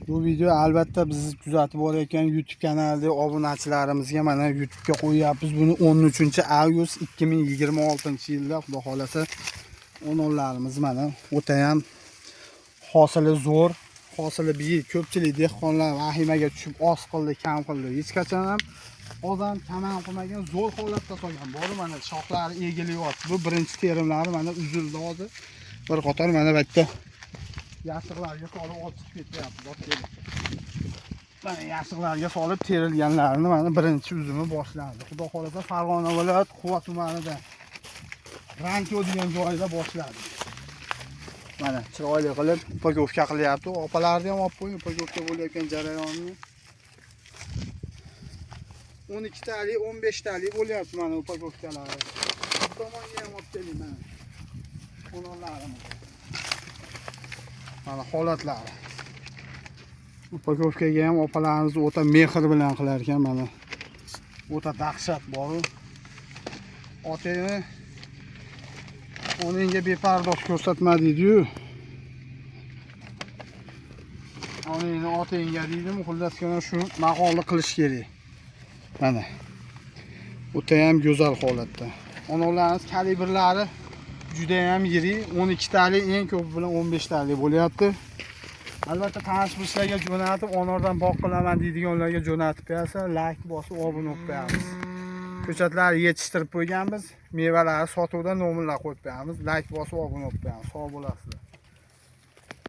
Bu video albatta biz kuzatib borayotgan YouTube kanalida obunachilarimizga mana YouTube'ga qo'yapmiz. Buni 13-avgust 2026-yilda xudo xolasa o'nonlarimiz mana o'ta ham hosili zo'r, hosili biyi. Ko'pchilik dehqonlar vahimaga tushib oz qildi, kam qildi. Hech qachon ham odam tamam qilmagan, zo'r holatda qolgan. Bor mana shoxlari egilyapti. Bu birinchi terimlari mana uzildi hozir. Bir qator mana bu yerda yashiqlarga solib olib ketyapti. Mana yashiqlarga solib terilganlarini mana birinchi uzumi boshlandi. Xudo xolasa Farg'ona viloyat Quva tumanida Ranko degan joyda boshladi. Mana chiroyli qilib upakovka qilyapti. Opalarni ham olib qo'ying, upakovka bo'layotgan jarayonni. 12 talik, 15 talik bo'lyapti mana upakovkalari. Bu tomonga ham olib keling mana. O'nonlarimiz. Mana holatlari. Upakovkaga ham opalarimiz o'ta mehr bilan qilar ekan mana. O'ta dahshat bor. Otini oningga bepardoz ko'rsatmadingiz-yu. Oningni otingga deydimi, xullasgina shu maqolni qilish kerak. Mana. O'ta ham go'zal holatda. Onalarimiz kalibrlari juda ham yirik, 12 talik, eng ko'p bilan 15 talik bo'lyapti. Albatta tanishlarga jo'natib, onordan boq qilaman deydiganlarga jo'natib bersa, like bosib, obuna bo'lib qo'yamiz. Ko'chatlarni yetishtirib qo'yganmiz, mevalari sotuvda nomerlar qo'yib qo'yamiz. Like bosib, obuna bo'lib qo'yamiz. Sog' bo'lasizlar.